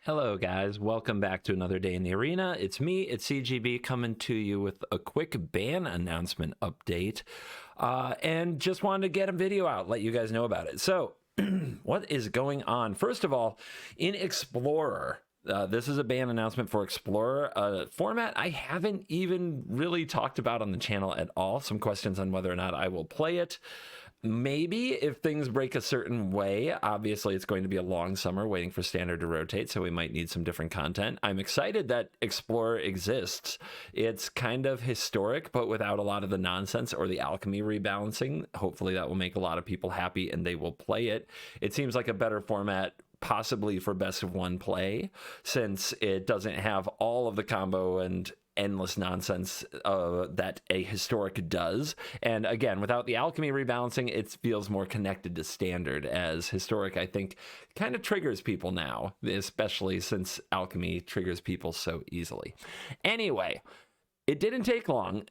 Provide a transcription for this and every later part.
Hello, guys. Welcome back to another day in the arena. It's me, it's CGB, coming to you with a quick ban announcement update. And just wanted to get a video out, let you guys know about it. So, what is going on? First of all, in Explorer, this is a ban announcement for Explorer, a format I haven't even really talked about on the channel at all. Some questions on whether or not I will play it. Maybe if things break a certain way. Obviously it's going to be a long summer waiting for standard to rotate, so we might need some different content. I'm excited that Explorer exists. It's kind of historic, but without a lot of the nonsense or the alchemy rebalancing. Hopefully that will make a lot of people happy and they will play it. It seems like a better format possibly for best of one play, since it doesn't have all of the combo and endless nonsense that a historic does. And again, without the alchemy rebalancing, it feels more connected to standard, as historic, I think, kind of triggers people now, especially since alchemy triggers people so easily. Anyway, it didn't take long.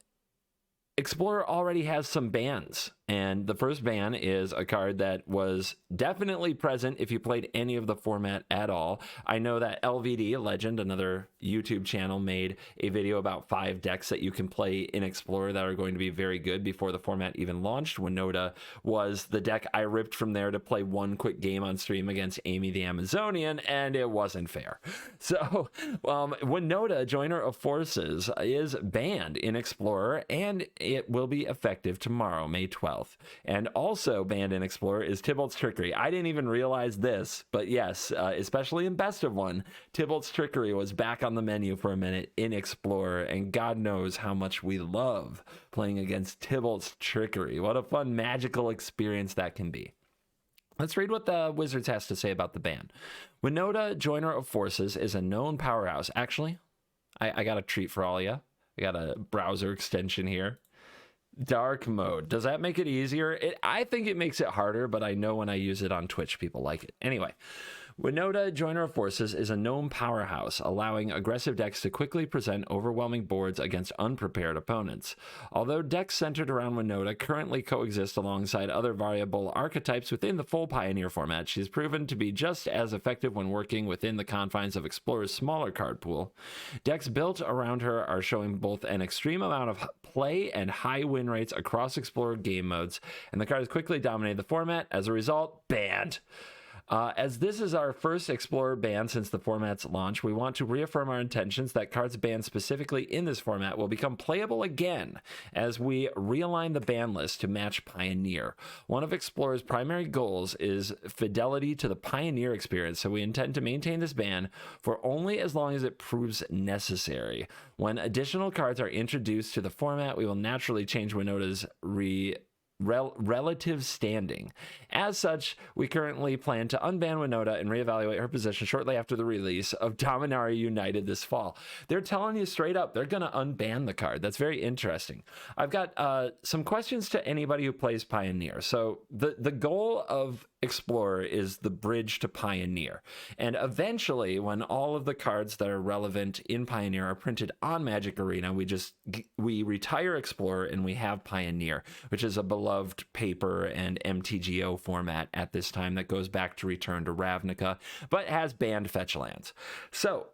Explorer already has some bans, and the first ban is a card that was definitely present if you played any of the format at all. I know that LVD, Legend, another YouTube channel, made a video about 5 decks that you can play in Explorer that are going to be very good before the format even launched. Winota was the deck I ripped from there to play one quick game on stream against Amy the Amazonian, and it wasn't fair. So, Winota, Joiner of Forces, is banned in Explorer, and it will be effective tomorrow, May 12th. And also banned in Explorer is Tybalt's Trickery. I didn't even realize this, but yes, especially in Best of One, Tybalt's Trickery was back on the menu for a minute in Explorer, and God knows how much we love playing against Tybalt's Trickery. What a fun, magical experience that can be. Let's read what the Wizards has to say about the ban. Winota, Joiner of Forces, is a known powerhouse. Actually, I got a treat for all of you. I got a browser extension here. Dark mode. Does that make it easier? I think it makes it harder, but I know when I use it on Twitch, people like it. Anyway, Winota, Joiner of Forces, is a gnome powerhouse, allowing aggressive decks to quickly present overwhelming boards against unprepared opponents. Although decks centered around Winota currently coexist alongside other variable archetypes within the full Pioneer format, she's proven to be just as effective when working within the confines of Explorer's smaller card pool. Decks built around her are showing both an extreme amount of play and high win rates across Explorer game modes, and the card has quickly dominated the format. As a result, banned. As this is our first Explorer ban since the format's launch, we want to reaffirm our intentions that cards banned specifically in this format will become playable again as we realign the ban list to match Pioneer. One of Explorer's primary goals is fidelity to the Pioneer experience, so we intend to maintain this ban for only as long as it proves necessary. When additional cards are introduced to the format, we will naturally change Winota's relative standing. As such, we currently plan to unban Winota and reevaluate her position shortly after the release of Dominaria United this fall. They're telling you straight up they're going to unban the card. That's very interesting. I've got some questions to anybody who plays Pioneer. So the goal of Explorer is the bridge to Pioneer, and eventually when all of the cards that are relevant in Pioneer are printed on Magic Arena, we retire Explorer and we have Pioneer, which is a beloved paper and MTGO format at this time that goes back to Return to Ravnica, but has banned fetch lands. So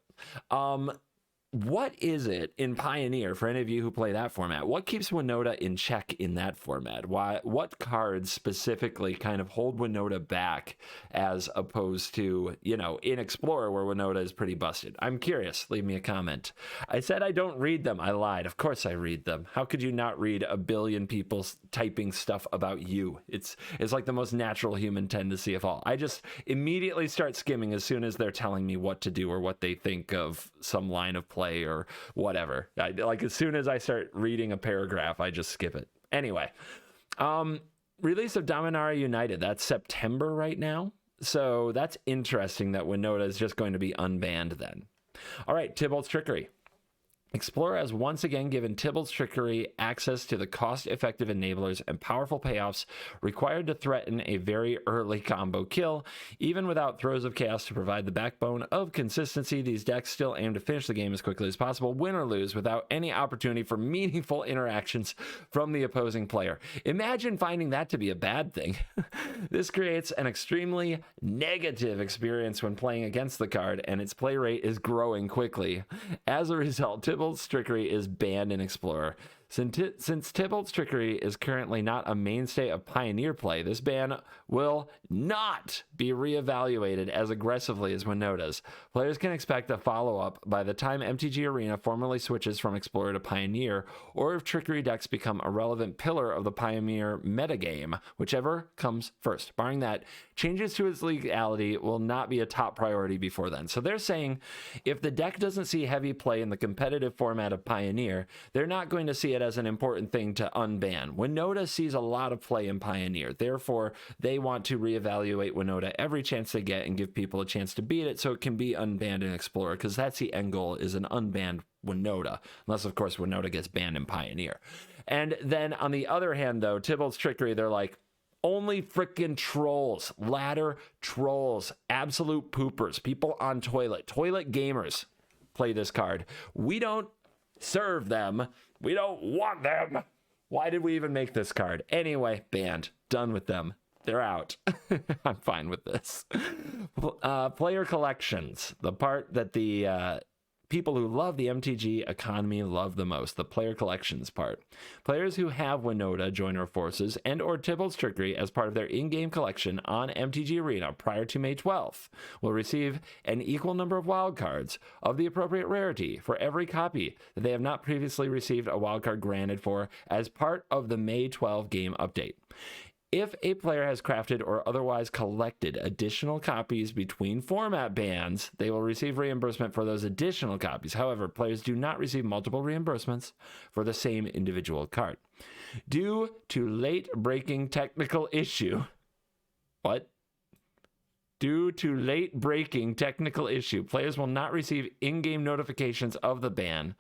what is it in Pioneer, for any of you who play that format, what keeps Winota in check in that format? What cards specifically kind of hold Winota back as opposed to, in Explorer where Winota is pretty busted? I'm curious. Leave me a comment. I said I don't read them. I lied. Of course I read them. How could you not read a billion people typing stuff about you? It's like the most natural human tendency of all. I just immediately start skimming as soon as they're telling me what to do or what they think of some line of play or whatever. Like as soon as I start reading a paragraph, I just skip it. Anyway, release of Dominaria United, that's September right now. So that's interesting that Winota is just going to be unbanned then. All right, Tybalt's Trickery. Explorer has once again given Tybalt's Trickery access to the cost-effective enablers and powerful payoffs required to threaten a very early combo kill. Even without Throes of Chaos to provide the backbone of consistency, these decks still aim to finish the game as quickly as possible, win or lose, without any opportunity for meaningful interactions from the opposing player. Imagine finding that to be a bad thing. This creates an extremely negative experience when playing against the card, and its play rate is growing quickly. As a result, Tybalt's Trickery is banned in Explorer. Since Tybalt's Trickery is currently not a mainstay of Pioneer play, this ban will not be reevaluated as aggressively as Winota's. Players can expect a follow-up by the time MTG Arena formally switches from Explorer to Pioneer, or if Trickery decks become a relevant pillar of the Pioneer metagame, whichever comes first. Barring that, changes to its legality will not be a top priority before then. So they're saying if the deck doesn't see heavy play in the competitive format of Pioneer, they're not going to see it as an important thing to unban. Winota sees a lot of play in Pioneer. Therefore, they want to reevaluate Winota every chance they get and give people a chance to beat it so it can be unbanned in Explorer, because that's the end goal, is an unbanned Winota. Unless, of course, Winota gets banned in Pioneer. And then on the other hand, though, Tybalt's Trickery, they're like, only freaking trolls, ladder trolls, absolute poopers, people on toilet gamers play this card. We don't serve them. We don't want them. Why did we even make this card? Anyway, banned. Done with them. They're out. I'm fine with this. Player collections. The part that the people who love the MTG economy love the most, the player collections part. Players who have Winota join our forces and or Tybalt's Trickery as part of their in-game collection on MTG Arena prior to May 12th will receive an equal number of wildcards of the appropriate rarity for every copy that they have not previously received a wildcard granted for as part of the May 12 game update. If a player has crafted or otherwise collected additional copies between format bans, they will receive reimbursement for those additional copies. However, players do not receive multiple reimbursements for the same individual card. Due to late-breaking technical issue... What? Due to late-breaking technical issue, players will not receive in-game notifications of the ban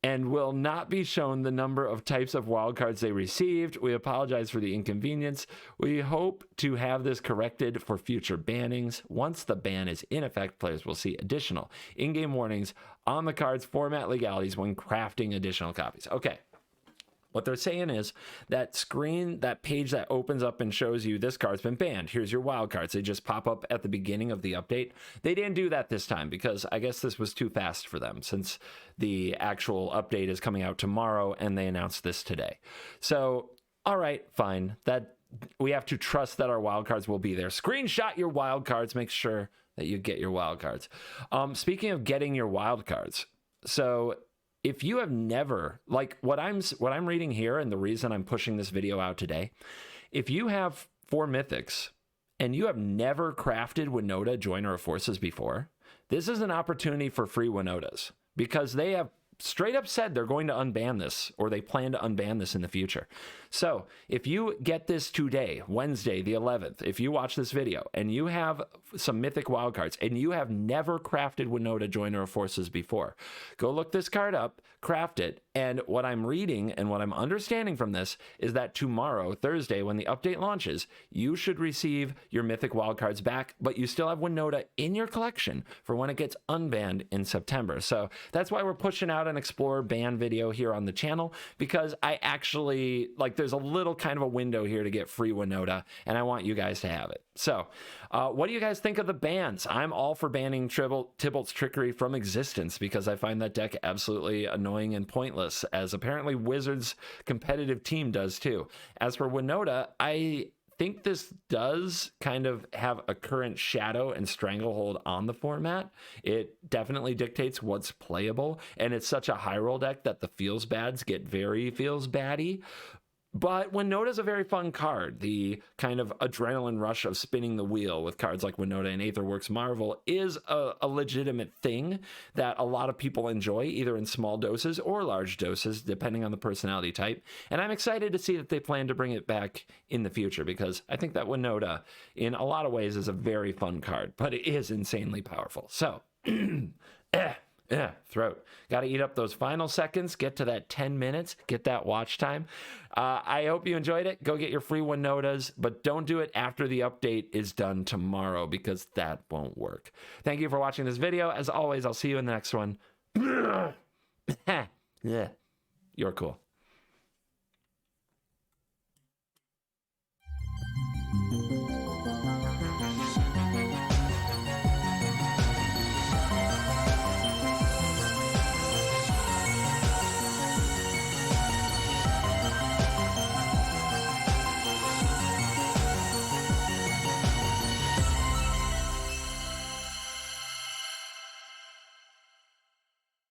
and will not be shown the number of types of wildcards they received. We apologize for the inconvenience. We hope to have this corrected for future bannings. Once the ban is in effect, players will see additional in-game warnings on the card's format legalities when crafting additional copies. Okay. What they're saying is that screen, that page that opens up and shows you this card's been banned. Here's your wild cards. They just pop up at the beginning of the update. They didn't do that this time because I guess this was too fast for them since the actual update is coming out tomorrow and they announced this today. So, all right, fine. That we have to trust that our wild cards will be there. Screenshot your wild cards. Make sure that you get your wild cards. Speaking of getting your wild cards, so if you have never, like what I'm reading here and the reason I'm pushing this video out today, if you have 4 Mythics and you have never crafted Winota Joiner of Forces before, this is an opportunity for free Winotas because they have straight up said they're going to unban this, or they plan to unban this in the future. So if you get this today, Wednesday the 11th, if you watch this video and you have some Mythic wildcards and you have never crafted Winota Joiner of Forces before, go look this card up, craft it, and what I'm reading and what I'm understanding from this is that tomorrow, Thursday, when the update launches, you should receive your Mythic wildcards back, but you still have Winota in your collection for when it gets unbanned in September. So that's why we're pushing out an Explorer ban video here on the channel, because I actually, like, there's a little kind of a window here to get free Winota, and I want you guys to have it. So what do you guys think of the bans? I'm all for banning Tybalt's Trickery from existence because I find that deck absolutely annoying and pointless, as apparently Wizards' competitive team does too. As for Winota, I think this does kind of have a current shadow and stranglehold on the format. It definitely dictates what's playable, and it's such a high roll deck that the feels bads get very feels baddy. But Winota is a very fun card. The kind of adrenaline rush of spinning the wheel with cards like Winota and Aetherworks Marvel is a legitimate thing that a lot of people enjoy, either in small doses or large doses, depending on the personality type. And I'm excited to see that they plan to bring it back in the future, because I think that Winota, in a lot of ways, is a very fun card, but it is insanely powerful. So, Yeah, throat. Got to eat up those final seconds, get to that 10 minutes, get that watch time. I hope you enjoyed it. Go get your free Winotas, but don't do it after the update is done tomorrow because that won't work. Thank you for watching this video. As always, I'll see you in the next one. Yeah, you're cool.